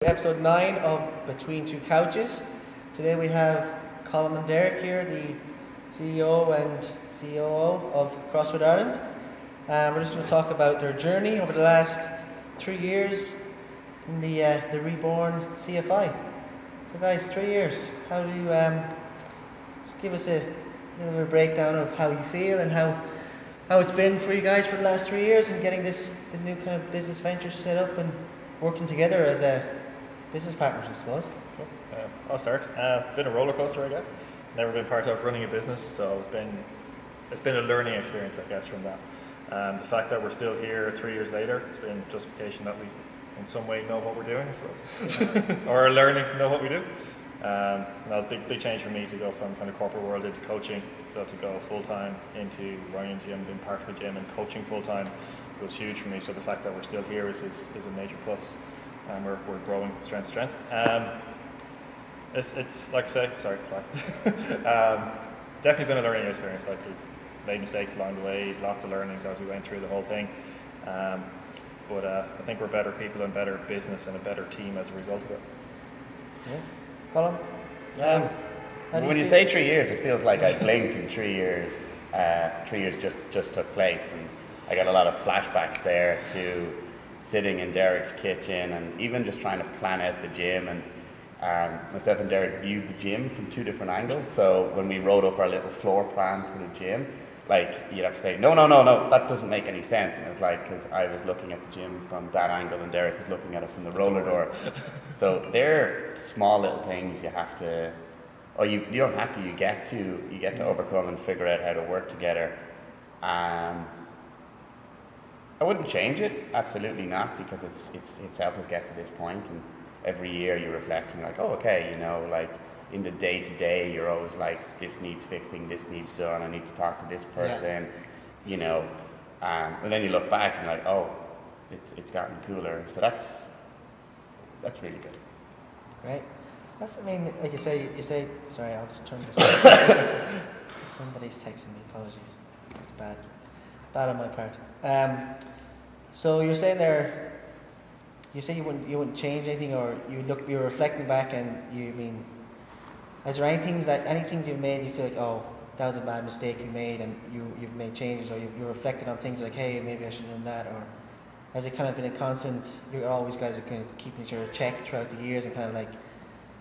episode 9 of Between Two Couches. Today we have Colm and Derek here, the CEO and COO of CrossFit Ireland. We're just going to talk about their journey over the last 3 years in the Reborn CFI. So guys, 3 years. How do you, just give us a little bit of breakdown of how you feel and how it's been for you guys for the last 3 years and getting the new kind of business venture set up and working together as a business partners, I suppose. Cool. I'll start. Been a roller coaster, I guess. Never been part of running a business, so it's been a learning experience, I guess, from that. The fact that we're still here 3 years later, it's been justification that we, in some way, know what we're doing, I suppose, or are learning to know what we do. That was a big change for me to go from kind of corporate world into coaching, so to go full time into running a gym, being part of a gym, and coaching full time was huge for me. So the fact that we're still here is a major plus, and we're growing strength to strength. It's like I say, sorry, definitely been a learning experience. Like we've made mistakes along the way, lots of learnings as we went through the whole thing. But I think we're better people and better business and a better team as a result of it. Yeah. Colm? When you say 3 years, it feels like I blinked in 3 years. 3 years just took place, and I got a lot of flashbacks there to sitting in Derek's kitchen and even just trying to plan out the gym. And myself and Derek viewed the gym from two different angles. So when we wrote up our little floor plan for the gym, like you'd have to say, no, that doesn't make any sense. And it was like, because I was looking at the gym from that angle and Derek was looking at it from the roller door. So they're small little things you have to, or you don't have to, you get to overcome and figure out how to work together. I wouldn't change it, absolutely not, because it's helped us get to this point. And every year you're reflecting like, oh, okay, like in the day-to-day, you're always like, this needs fixing, this needs done, I need to talk to this person, and then you look back and like, oh, it's gotten cooler. So that's really good. Great. Like you say, sorry, I'll just turn this off. Somebody's texting me, apologies. That's bad on my part. So you're saying there, you say you wouldn't change anything, or you're reflecting back, and is there anything you've made you feel like, oh, that was a bad mistake you made, and you've made changes, or you're reflected on things like, hey, maybe I should have done that, or has it kind of been a constant, you're always guys are kind of keeping each other checked throughout the years and kind of like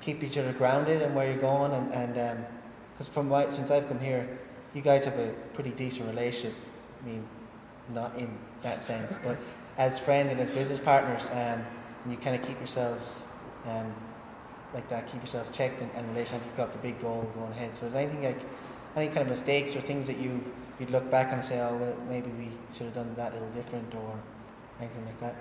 keep each other grounded and where you're going, and because since I've come here, you guys have a pretty decent relationship. Not in that sense, but as friends and as business partners, and you kind of keep yourselves like that, keep yourself checked and relationship. You've got the big goal going ahead. So is there anything like any kind of mistakes or things that you'd look back and say, oh, well, maybe we should have done that a little different, or anything like that?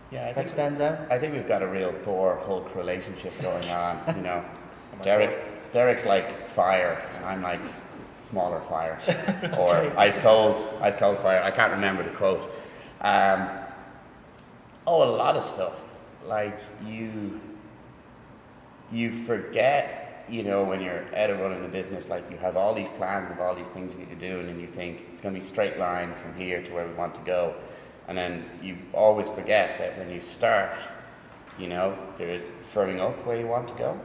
Yeah, that stands out. I think we've got a real Thor-Hulk relationship going on. Derek's like fire, and I'm like smaller fire, or ice cold fire. I can't remember the quote. A lot of stuff. Like you forget, when you're out of running the business, like you have all these plans of all these things you need to do, and then you think it's going to be a straight line from here to where we want to go. And then you always forget that when you start, there's firming up where you want to go.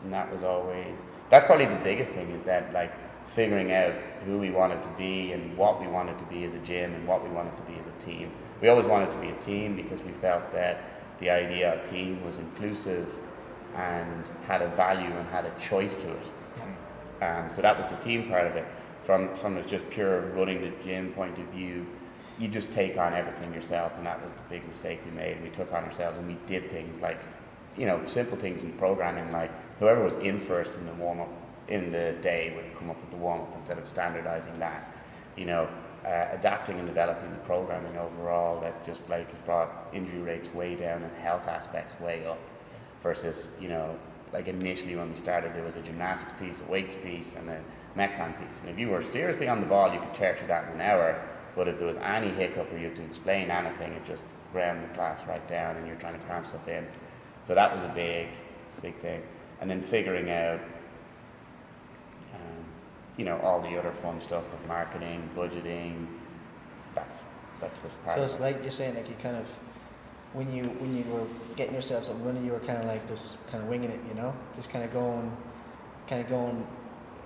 And that's probably the biggest thing, is that like figuring out who we wanted to be and what we wanted to be as a gym and what we wanted to be as a team. We always wanted to be a team because we felt that the idea of team was inclusive and had a value and had a choice to it. So that was the team part of it. From a just pure running the gym point of view, you just take on everything yourself, and that was the big mistake we made. We took on ourselves and we did things like, simple things in programming, like whoever was in first in the warm-up in the day would come up with the warm-up instead of standardizing that. Adapting and developing the programming overall, that just like has brought injury rates way down and health aspects way up, versus, like initially when we started, there was a gymnastics piece, a weights piece, and a metcon piece. And if you were seriously on the ball, you could tear through that in an hour. But if there was any hiccup or you had to explain anything, it just ground the class right down, and you're trying to cram stuff in. So that was a big thing. And then figuring out, all the other fun stuff with marketing, budgeting. That's just part So of it's it. like you're saying, like you kind of when you were getting yourselves up and running, you were kind of like just kind of winging it, you know, just kind of going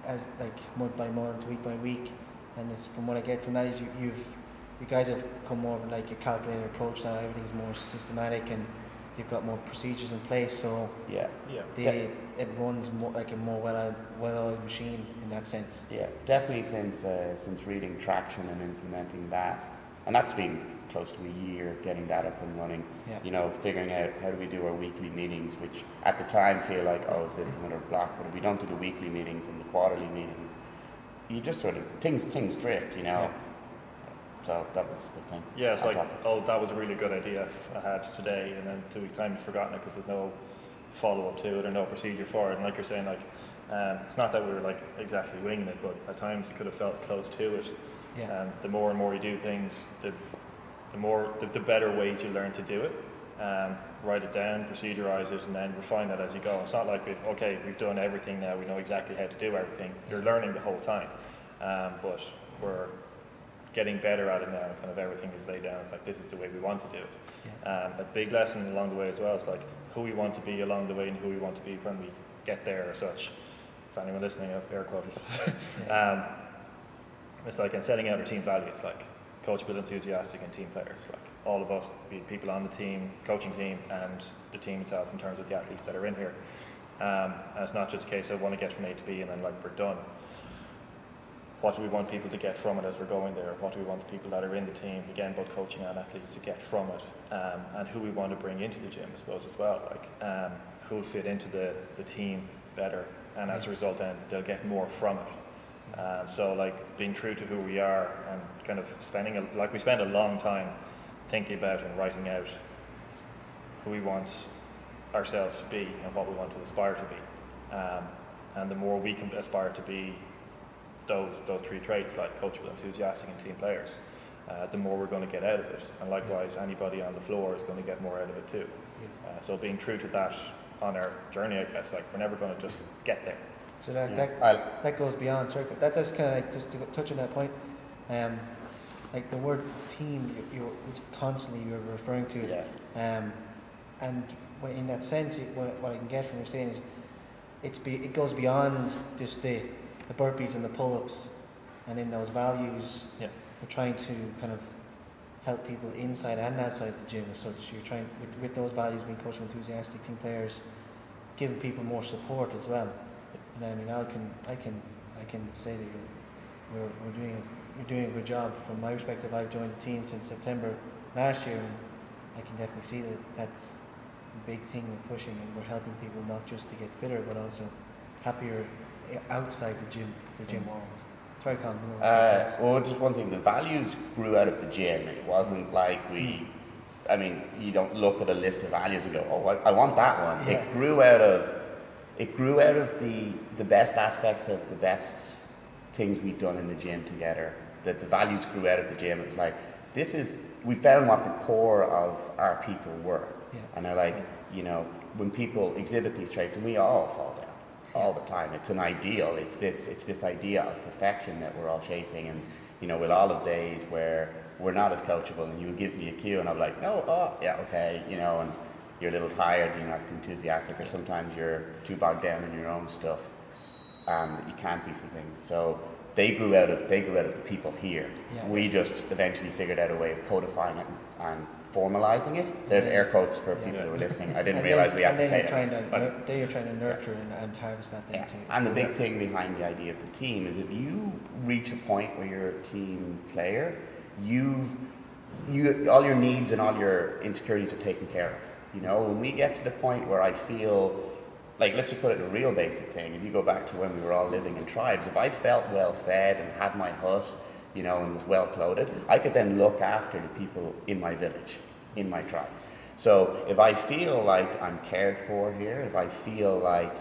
as like month by month, week by week, and it's from what I get from that is you guys have come more of like a calculated approach now. Everything's more systematic and you've got more procedures in place, so Yeah. it runs more like a more well-oiled machine in that sense. Yeah, definitely since reading Traction and implementing that, and that's been close to a year getting that up and running. Yeah. You know, figuring out how do we do our weekly meetings, which at the time feel like, oh, is this another block? But if we don't do the weekly meetings and the quarterly meetings, you just sort of things drift, you know. Yeah. So that was a good thing. Yeah, it's like, oh, that was a really good idea I had today, and then 2 weeks time you've forgotten it because there's no follow-up to it or no procedure for it. And like you're saying, like it's not that we were like exactly winging it, but at times it could have felt close to it. Yeah. And the more and more you do things, the better ways you learn to do it. Write it down, procedurize it, and then refine that as you go. It's not like we've done everything now, we know exactly how to do everything. You're learning the whole time, but we're getting better at it now. Kind of everything is laid down. It's like this is the way we want to do it. Yeah. A big lesson along the way as well is like who we want to be along the way and who we want to be when we get there, or such. For anyone listening, I've air quoted. It's like in setting out our team values, like coachable, enthusiastic, and team players. Like all of us, be people on the team, coaching team, and the team itself in terms of the athletes that are in here. And it's not just a case of want to get from A to B and then like we're done. What do we want people to get from it as we're going there? What do we want the people that are in the team, again, both coaching and athletes, to get from it? And who we want to bring into the gym, I suppose, as well. Like who will fit into the team better, and as a result, then they'll get more from it. So, like being true to who we are, and kind of we spend a long time thinking about and writing out who we want ourselves to be and what we want to aspire to be. And the more we can aspire to be those 3 traits, like coachable, enthusiastic, and team players, the more we're going to get out of it. And likewise, anybody on the floor is going to get more out of it too. So being true to that on our journey, I guess, like we're never going to just get there. So that goes beyond circuit. That does kind of like, just to touch on that point, like the word team, it's constantly you're referring to it. Yeah. And in that sense, what I can get from what you're saying is, it goes beyond just the burpees and the pull-ups, and in those values, we're trying to kind of help people inside and outside the gym as such. You're trying with those values, being coachable, enthusiastic, team players, giving people more support as well. And I mean, I can say that you're doing a good job. From my perspective, I've joined the team since September last year, and I can definitely see that that's a big thing we're pushing, and we're helping people not just to get fitter, but also happier outside the gym walls. It's very common. Well, just one thing, the values grew out of the gym. It wasn't like you don't look at a list of values and go, oh, I want that one. Yeah. It grew out of the best aspects of the best things we've done in the gym together. That the values grew out of the gym. It was like, we found what the core of our people were. Yeah. And I like, when people exhibit these traits, and we all fall down all the time. It's an ideal. It's this idea of perfection that we're all chasing. And we'll all have days where we're not as coachable, and you'll give me a cue, and I'm like, okay, and you're a little tired, you're not enthusiastic, or sometimes you're too bogged down in your own stuff, that you can't be for things. So they grew out of the people here. Yeah. We just eventually figured out a way of codifying it and formalizing it. There's air quotes for people who are listening. I didn't realize we had to say that. Then you're trying to nurture and harvest that thing too. And the big thing behind the idea of the team is if you reach a point where you're a team player, all your needs and all your insecurities are taken care of. When we get to the point where I feel like, let's just put it in a real basic thing. If you go back to when we were all living in tribes, if I felt well fed and had my hut, and was well clothed, I could then look after the people in my village, in my tribe. So if I feel like I'm cared for here, if I feel like,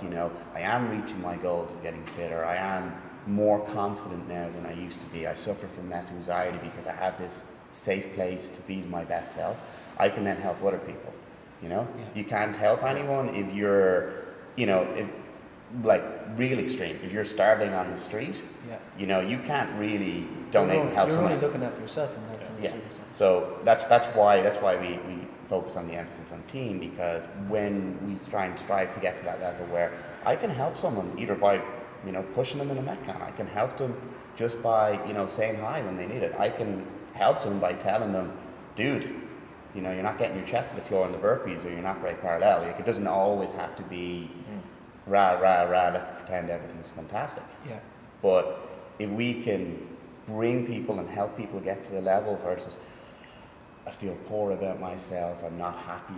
I am reaching my goals of getting fitter, I am more confident now than I used to be, I suffer from less anxiety because I have this safe place to be my best self, I can then help other people. You can't help anyone if you're, real extreme. If you're starving on the street, you can't really donate and help someone. You're only looking out for yourself in that kind of circumstance. So that's why focus on the emphasis on team, because when we try and strive to get to that level where I can help someone either by, pushing them in a Metcon, I can help them just by, saying hi when they need it. I can help them by telling them, dude, you're not getting your chest to the floor in the burpees, or you're not right parallel. Like, it doesn't always have to be rah, let's pretend everything's fantastic. Yeah. But if we can bring people and help people get to the level versus, I feel poor about myself, I'm not happy,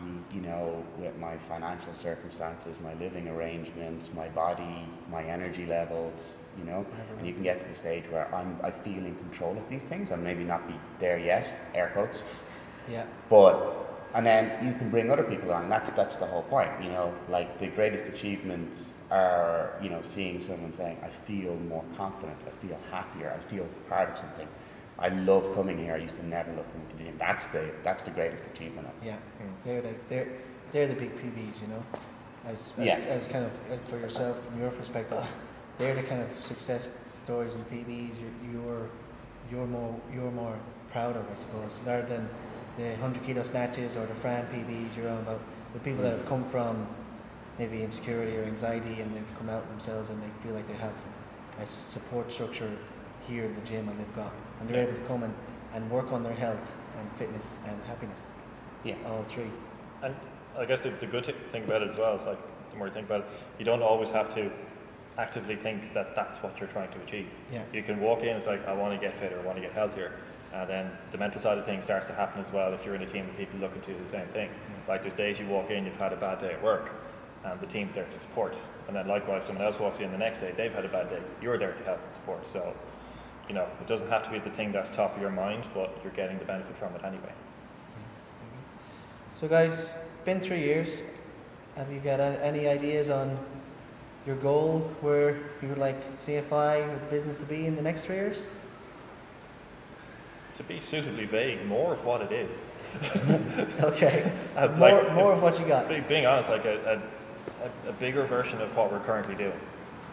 with my financial circumstances, my living arrangements, my body, my energy levels, and you can get to the stage where I feel in control of these things. and maybe not be there yet, air quotes. Yeah. And then you can bring other people on. That's the whole point, like the greatest achievements are, seeing someone saying, I feel more confident, I feel happier, I feel part of something. I love coming here. I used to never love coming to the gym. That's the greatest achievement. Yeah, they're the big PBs, as kind of for yourself, from your perspective, they're the kind of success stories and PBs you're more proud of, I suppose, rather than the 100 kilo snatches or the Fran PBs. You're on about the people that have come from maybe insecurity or anxiety, and they've come out themselves and they feel like they have a support structure here in the gym, and they're able to come and work on their health and fitness and happiness. Yeah. All three. And I guess the good thing about it as well is, like, the more you think about it, you don't always have to actively think that that's what you're trying to achieve. Yeah. You can walk in, it's like, I want to get fitter, I want to get healthier. And then the mental side of things starts to happen as well if you're in a team of people looking to do the same thing. Yeah. Like, there's days you walk in, you've had a bad day at work, and the team's there to support. And then likewise, someone else walks in the next day, they've had a bad day, you're there to help and support. So, it doesn't have to be the thing that's top of your mind, but you're getting the benefit from it anyway. So guys, it's been 3 years. Have you got any ideas on your goal, where you would like CFI or the business to be in the next 3 years? To be suitably vague, more of what it is. Okay. So Like, more of what you got. Being honest, like a bigger version of what we're currently doing.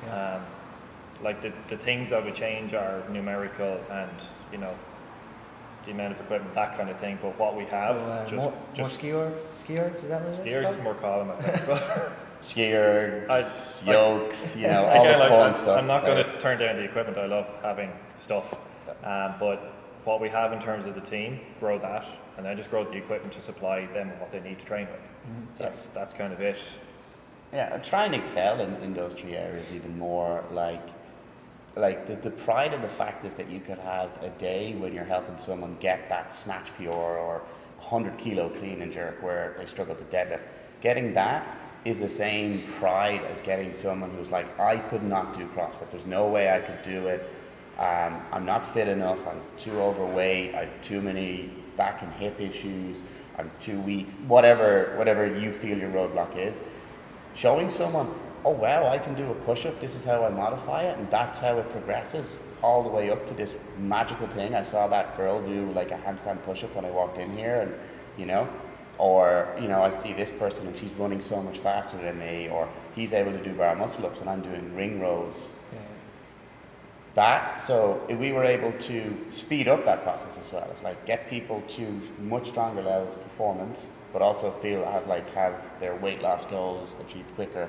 Yeah. Like the things I would change are numerical and, the amount of equipment, that kind of thing. But what we have, So, more skiers, is that what it is? skiers is more column, I think. Skiers, yokes, all Again, the fun stuff. I'm not going to turn down the equipment. I love having stuff. But what we have in terms of the team, grow that, and then just grow the equipment to supply them what they need to train with. Mm-hmm. That's kind of it. Yeah, try and excel in those 3 areas even more. Like the pride of the fact is that you could have a day when you're helping someone get that snatch PR or 100 kilo clean and jerk where they struggle to deadlift. Getting that is the same pride as getting someone who's like, I could not do CrossFit. There's no way I could do it. I'm not fit enough. I'm too overweight. I have too many back and hip issues. I'm too weak. Whatever you feel your roadblock is. Showing someone, oh wow, I can do a push-up, this is how I modify it, and that's how it progresses all the way up to this magical thing. I saw that girl do like a handstand push-up when I walked in here, and I see this person and she's running so much faster than me, or he's able to do bar muscle-ups and I'm doing ring rows. Yeah. So if we were able to speed up that process as well, it's like get people to much stronger levels of performance, but also have their weight loss goals achieved quicker,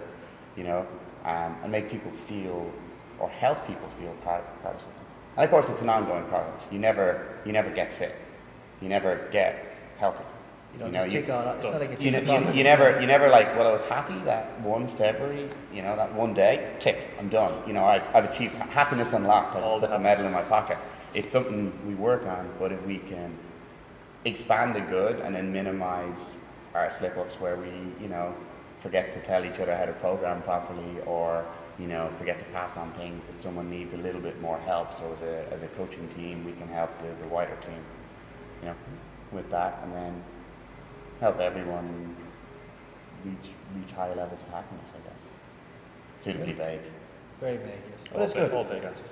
and make people feel, or help people feel part of something. And of course, it's an ongoing process. You never get fit. You never get healthy. You don't just tick on it. It's not like a tick you never like, well, I was happy that 1 February, that one day, tick, I'm done. I've achieved happiness unlocked. I just put the medal in my pocket. It's something we work on, but if we can expand the good and then minimize our slip-ups where we, forget to tell each other how to program properly, or, forget to pass on things that someone needs a little bit more help. So as a coaching team, we can help the wider team, with that, and then help everyone reach higher levels of happiness, I guess. Suitably vague. Very vague, yes. But it's good. All vague answers.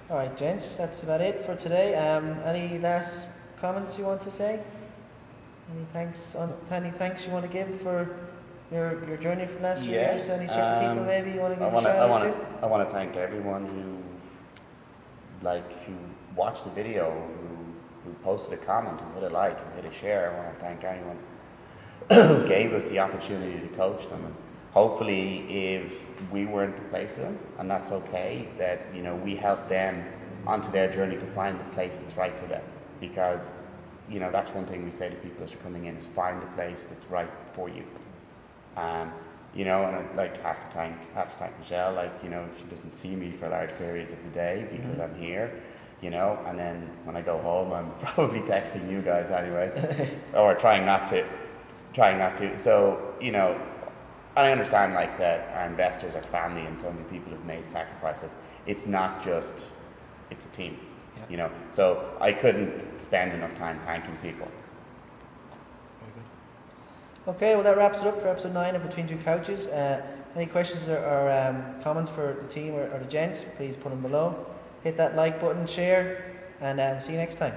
All right, gents, that's about it for today. Any last comments you want to say? Any thanks you want to give for your journey from last 3 years? Any certain people maybe you want to give a shout out to? I want to thank everyone who watched the video, who posted a comment, who hit a like, and hit a share. I want to thank gave us the opportunity to coach them. And hopefully, if we weren't the place for them, and that's okay, that we help them onto their journey to find the place that's right for them. Because that's one thing we say to people as they're coming in is find the place that's right for you. And I have to thank Michelle. She doesn't see me for large periods of the day because I'm here. And then when I go home, I'm probably texting you guys anyway, or trying not to. So, and I understand that our investors are family and so many people have made sacrifices. It's not just, it's a team, So I couldn't spend enough time thanking people. Very good. Okay, well that wraps it up for episode 9 of Between Two Couches. Any questions or comments for the team or the gents, please put them below. Hit that like button, share, and see you next time.